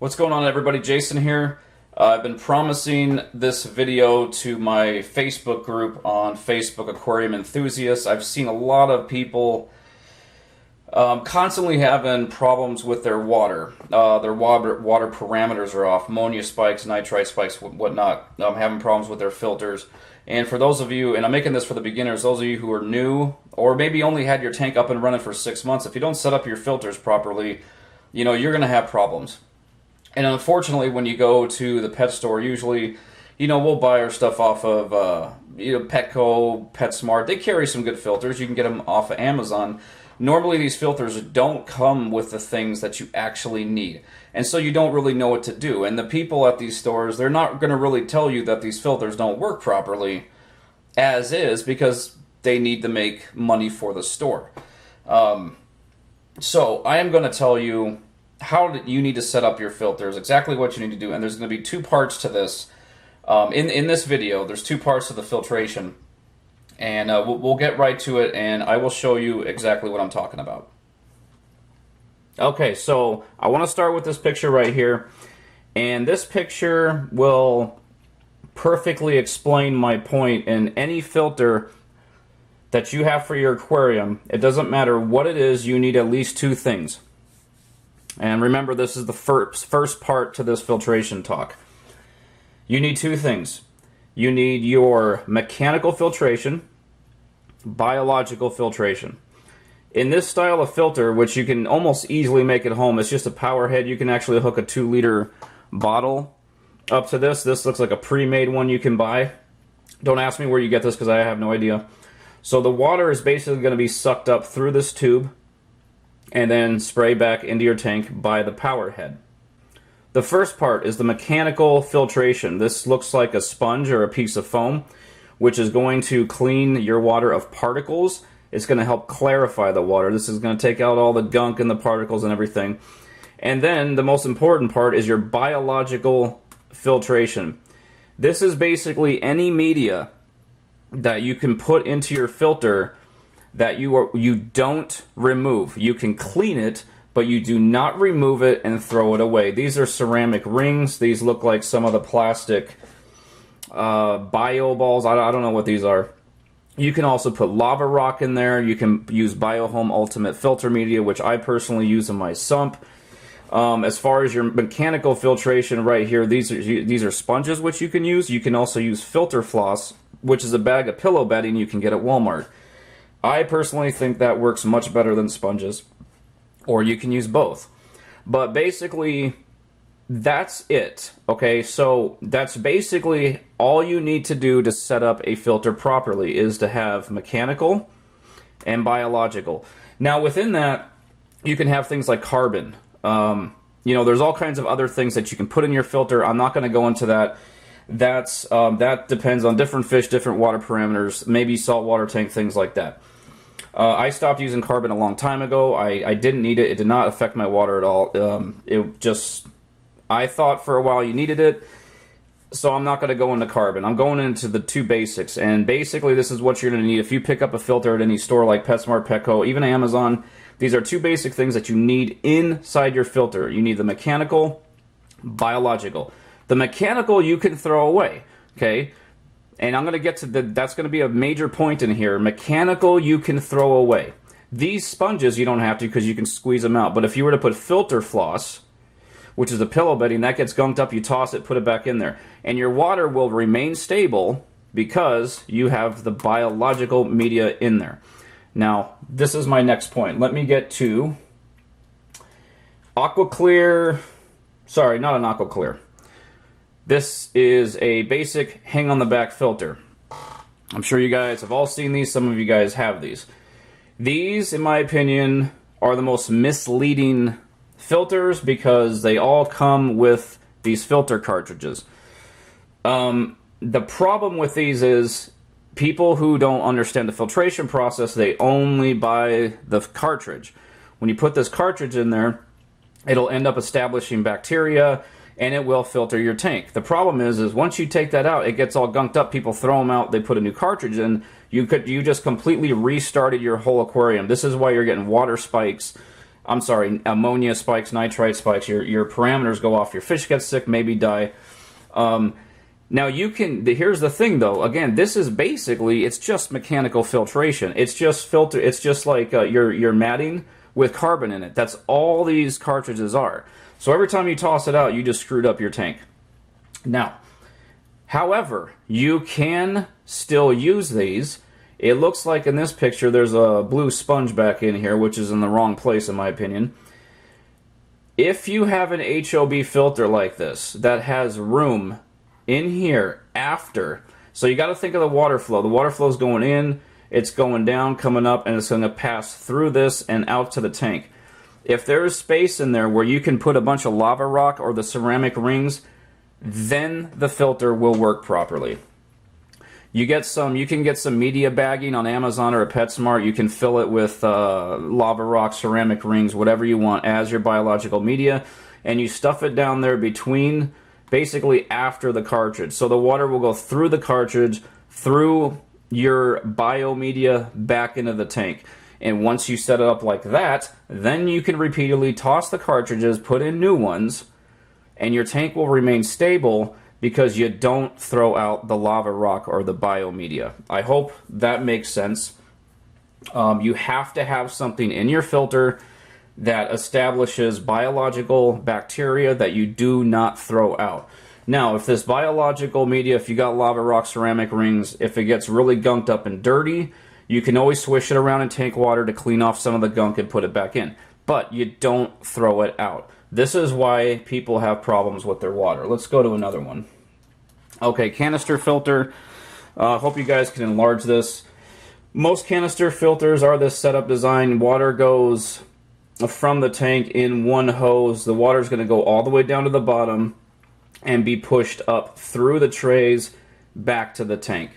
What's going on, everybody? Jason here. I've been promising this video to my Facebook group on Facebook Aquarium Enthusiasts. I've seen a lot of people constantly having problems with their water. Their water parameters are off, ammonia spikes, nitrite spikes, whatnot. Having problems with their filters. And for those of you, and I'm making this for the beginners, those of you who are new, or maybe only had your tank up and running for 6 months, if you don't set up your filters properly, you know, you're going to have problems. And unfortunately, when you go to the pet store, usually, you know, we'll buy our stuff off of, Petco, PetSmart. They carry some good filters. You can get them off of Amazon. Normally, these filters don't come with the things that you actually need. And so you don't really know what to do. And the people at these stores, they're not going to really tell you that these filters don't work properly as is because they need to make money for the store. So I am going to tell you how you need to set up your filters, exactly what you need to do, and there's going to be two parts to this. In this video, there's two parts to the filtration, and we'll get right to it, and I will show you exactly what I'm talking about. Okay, so I want to start with this picture right here, and this picture will perfectly explain my point. In any filter that you have for your aquarium, it doesn't matter what it is, you need at least two things. And remember, this is the first part to this filtration talk. You need two things. You need your mechanical filtration, biological filtration. In this style of filter, which you can almost easily make at home, it's just a power head. You can actually hook a 2-liter bottle up to this. This looks like a pre-made one you can buy. Don't ask me where you get this because I have no idea. So the water is basically going to be sucked up through this tube and then spray back into your tank by the power head. The first part is the mechanical filtration. This looks like a sponge or a piece of foam, which is going to clean your water of particles. It's going to help clarify the water. This is going to take out all the gunk and the particles and everything. And then the most important part is your biological filtration. This is basically any media that you can put into your filter that you don't remove. You can clean it, but you do not remove it and throw it away. These are ceramic rings. These look like some of the plastic bio balls. I don't know what these are. You can also put lava rock in there. You can use Biohome Ultimate Filter Media, which I personally use in my sump. As far as your mechanical filtration right here, these are sponges which you can use. You can also use filter floss, which is a bag of pillow bedding you can get at Walmart. I personally think that works much better than sponges, or you can use both. But basically, that's it. Okay, so that's basically all you need to do to set up a filter properly, is to have mechanical and biological. Now within that, you can have things like carbon. You know, there's all kinds of other things that you can put in your filter. I'm not going to go into that. That depends on different fish, different water parameters, maybe saltwater tank, things like that. I stopped using carbon a long time ago. I didn't need it. It did not affect my water at all. I thought for a while you needed it, so I'm not going to go into carbon. I'm going into the two basics, and basically this is what you're going to need if you pick up a filter at any store like PetSmart, Petco, even Amazon. These are two basic things that you need inside your filter. You need the mechanical, biological. The mechanical you can throw away, okay? And I'm going to get to that's going to be a major point in here. Mechanical you can throw away. These sponges you don't have to because you can squeeze them out. But if you were to put filter floss, which is a pillow bedding, that gets gunked up, you toss it, put it back in there. And your water will remain stable because you have the biological media in there. Now, this is my next point. Let me get to AquaClear. Sorry, not an AquaClear. This is a basic hang-on-the-back filter. I'm sure you guys have all seen these. Some of you guys have these. These, in my opinion, are the most misleading filters because they all come with these filter cartridges. The problem with these is people who don't understand the filtration process, they only buy the cartridge. When you put this cartridge in there, it'll end up establishing bacteria, and it will filter your tank. The problem is once you take that out, it gets all gunked up. People throw them out. They put a new cartridge in. You just completely restarted your whole aquarium. This is why you're getting water spikes I'm sorry, ammonia spikes, nitrite spikes, your parameters go off, your fish get sick, maybe die. Now you can, here's the thing though, again, this is basically, it's just mechanical filtration. It's just it's just like your matting with carbon in it. That's all these cartridges are. So every time you toss it out, you just screwed up your tank. Now, however, you can still use these. It looks like in this picture there's a blue sponge back in here, which is in the wrong place in my opinion. If you have an HOB filter like this that has room in here after, so you got to think of the water flow. The water flow is going in, it's going down, coming up, and it's going to pass through this and out to the tank. If there's space in there where you can put a bunch of lava rock or the ceramic rings, then the filter will work properly. You can get some media bagging on Amazon or a PetSmart. You can fill it with lava rock, ceramic rings, whatever you want as your biological media, and you stuff it down there between, basically after the cartridge. So the water will go through the cartridge, through your biomedia back into the tank. And once you set it up like that, then you can repeatedly toss the cartridges, put in new ones, and your tank will remain stable because you don't throw out the lava rock or the biomedia. I hope that makes sense. You have to have something in your filter that establishes biological bacteria that you do not throw out. Now, if this biological media, if you got lava rock, ceramic rings, if it gets really gunked up and dirty, you can always swish it around in tank water to clean off some of the gunk and put it back in. But you don't throw it out. This is why people have problems with their water. Let's go to another one. Okay, canister filter. Hope you guys can enlarge this. Most canister filters are this setup design. Water goes from the tank in one hose. The water is going to go all the way down to the bottom and be pushed up through the trays back to the tank.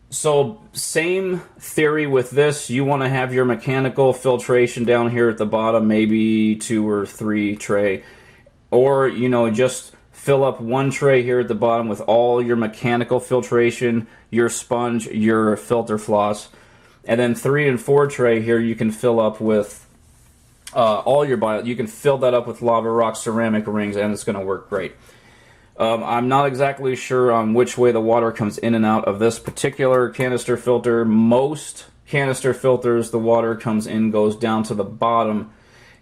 So same theory with this. You want to have your mechanical filtration down here at the bottom, maybe 2 or 3 tray, or just fill up one tray here at the bottom with all your mechanical filtration, your sponge, your filter floss, and then 3 and 4 tray here you can fill up with all your you can fill that up with lava rock, ceramic rings, and it's going to work great. I'm not exactly sure on which way the water comes in and out of this particular canister filter. Most canister filters, the water comes in, goes down to the bottom,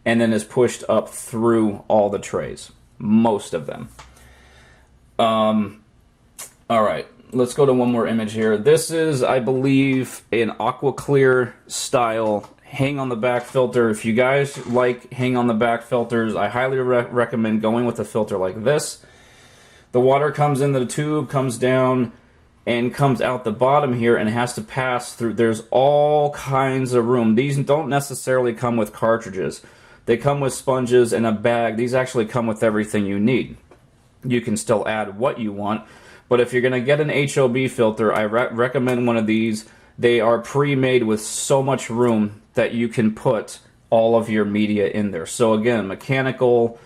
and then is pushed up through all the trays. Most of them. Alright, let's go to one more image here. This is, I believe, an aqua clear style hang on the back filter. If you guys like hang on the back filters, I highly recommend going with a filter like this. The water comes into the tube, comes down, and comes out the bottom here and has to pass through. There's all kinds of room. These don't necessarily come with cartridges. They come with sponges and a bag. These actually come with everything you need. You can still add what you want, but if you're going to get an HOB filter, I recommend one of these. They are pre-made with so much room that you can put all of your media in there. So again, mechanical,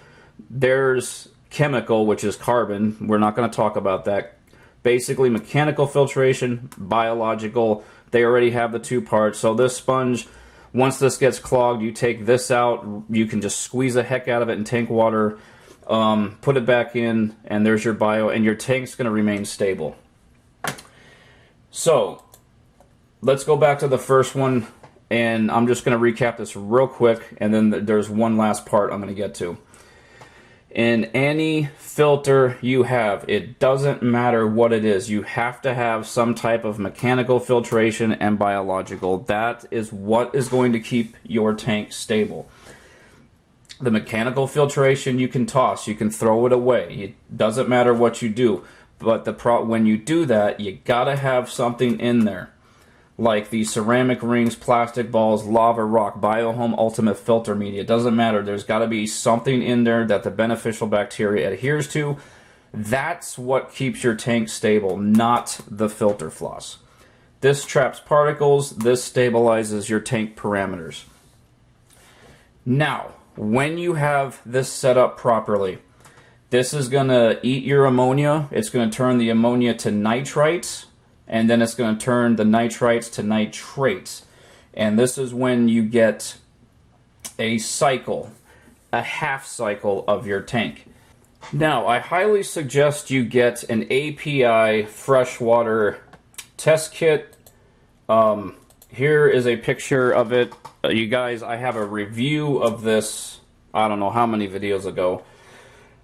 there's chemical, which is carbon. We're not going to talk about that. Basically, mechanical filtration, biological, they already have the 2 parts. So this sponge, once this gets clogged, you take this out. You can just squeeze the heck out of it in tank water, put it back in, and there's your bio, and your tank's going to remain stable. So let's go back to the first one, and I'm just going to recap this real quick, and then there's one last part I'm going to get to. In any filter you have, it doesn't matter what it is, you have to have some type of mechanical filtration and biological. That is what is going to keep your tank stable. The mechanical filtration you can toss, you can throw it away. It doesn't matter what you do. But when you do that, you gotta have something in there. Like the ceramic rings, plastic balls, lava rock, BioHome Ultimate Filter Media. It doesn't matter. There's got to be something in there that the beneficial bacteria adheres to. That's what keeps your tank stable, not the filter floss. This traps particles. This stabilizes your tank parameters. Now, when you have this set up properly, this is going to eat your ammonia. It's going to turn the ammonia to nitrites. And then it's going to turn the nitrites to nitrates. And this is when you get a cycle, a half cycle of your tank. Now, I highly suggest you get an API freshwater test kit. Here is a picture of it. You guys, I have a review of this, I don't know how many videos ago.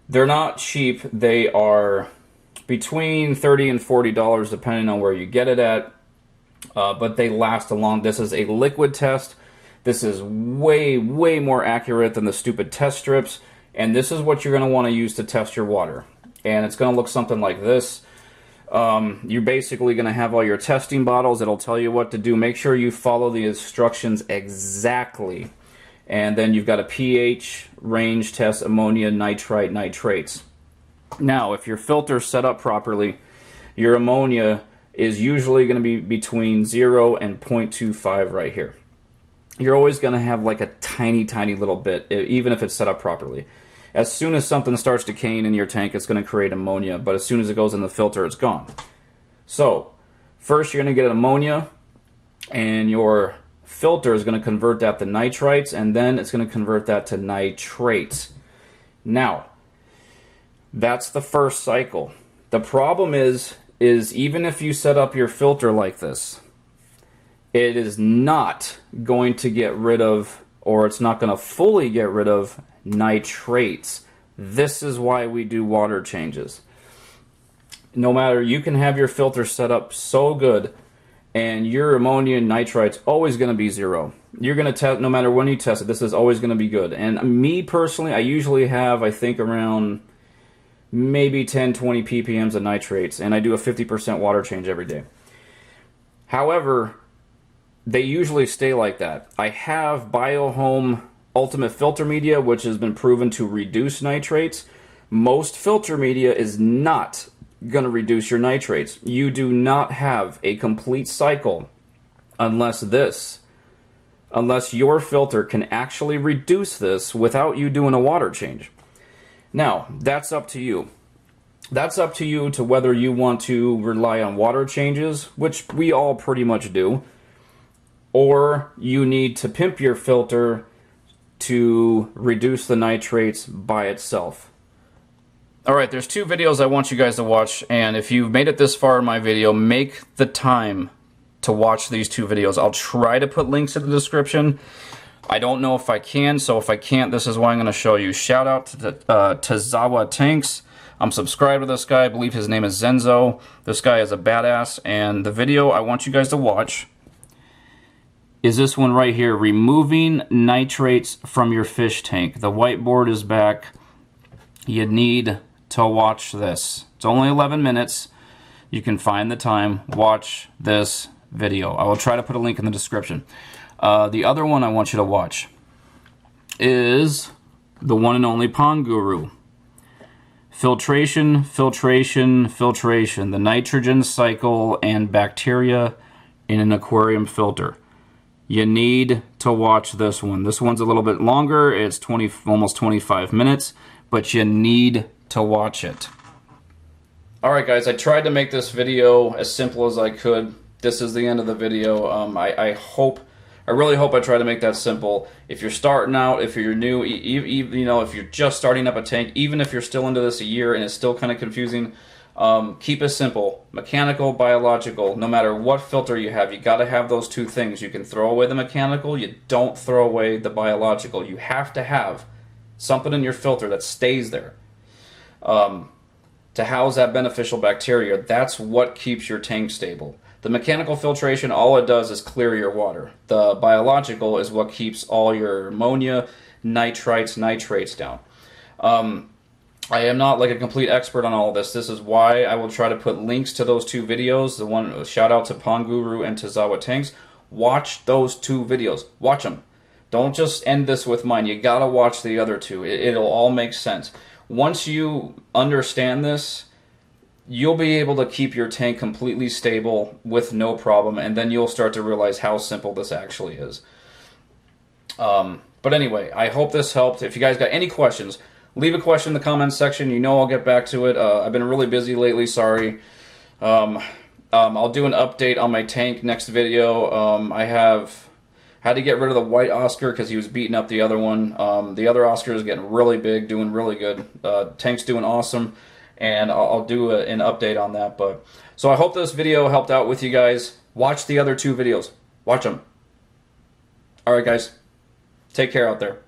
They're not cheap. They are between $30 and $40 depending on where you get it at. But they last a long. This is a liquid test. This is way more accurate than the stupid test strips. And this is what you're going to want to use to test your water. And it's going to look something like this. You're basically going to have all your testing bottles. It'll tell you what to do. Make sure you follow the instructions exactly. And then you've got a pH, range test, ammonia, nitrite, nitrates. Now, if your filter's set up properly, your ammonia is usually going to be between 0 and 0.25 right here. You're always going to have like a tiny little bit, even if it's set up properly. As soon as something starts decaying in your tank, it's going to create ammonia, but as soon as it goes in the filter, it's gone. So, first you're going to get ammonia, and your filter is going to convert that to nitrites, and then it's going to convert that to nitrates. Now, that's the first cycle. The problem is even if you set up your filter like this, it is not going to get rid of, or it's not going to fully get rid of, nitrates. This is why we do water changes. No matter, you can have your filter set up so good, and your ammonia and nitrite's always going to be 0. You're going to test, no matter when you test it, this is always going to be good. And me personally, I usually have, I think, around maybe 10-20 ppms of nitrates, and I do a 50% water change every day. However, they usually stay like that. I have BioHome Ultimate Filter Media, which has been proven to reduce nitrates. Most filter media is not going to reduce your nitrates. You do not have a complete cycle unless your filter can actually reduce this without you doing a water change. Now, that's up to you. That's up to you to whether you want to rely on water changes, which we all pretty much do, or you need to pimp your filter to reduce the nitrates by itself. Alright, there's 2 videos I want you guys to watch, and if you've made it this far in my video, make the time to watch these 2 videos. I'll try to put links in the description. I don't know if I can, so if I can't, this is what I'm going to show you. Shout out to Tazawa Tanks. I'm subscribed to this guy. I believe his name is Zenzo. This guy is a badass, and the video I want you guys to watch is this one right here, removing nitrates from your fish tank. The whiteboard is back. You need to watch this. It's only 11 minutes. You can find the time. Watch this video. I will try to put a link in the description. The other one I want you to watch is the one and only Pond Guru. Filtration, filtration, filtration. The nitrogen cycle and bacteria in an aquarium filter. You need to watch this one. This one's a little bit longer. It's almost 25 minutes, but you need to watch it. Alright guys, I tried to make this video as simple as I could. This is the end of the video. I really hope I try to make that simple. If you're starting out, if you're new, you know, if you're just starting up a tank, even if you're still into this a year and it's still kind of confusing, keep it simple. Mechanical, biological, no matter what filter you have, you got to have those 2 things. You can throw away the mechanical, you don't throw away the biological. You have to have something in your filter that stays there to house that beneficial bacteria. That's what keeps your tank stable. The mechanical filtration, all it does is clear your water. The biological is what keeps all your ammonia, nitrites, nitrates down. I am not like a complete expert on all of this. This is why I will try to put links to those 2 videos. The one, shout out to Pond Guru and Tazawa Tanks. Watch those 2 videos. Watch them. Don't just end this with mine. You gotta watch the other 2. It'll all make sense. Once you understand this, you'll be able to keep your tank completely stable with no problem, and then you'll start to realize how simple this actually is. But anyway, I hope this helped. If you guys got any questions, leave a question in the comments section. You know I'll get back to it. I've been really busy lately, sorry. I'll do an update on my tank next video. I have Had to get rid of the white Oscar because he was beating up the other one. The other Oscar is getting really big, doing really good. Tank's doing awesome, and I'll do an update on that. But so I hope this video helped out with you guys. Watch the other 2 videos. Watch them. All right, guys. Take care out there.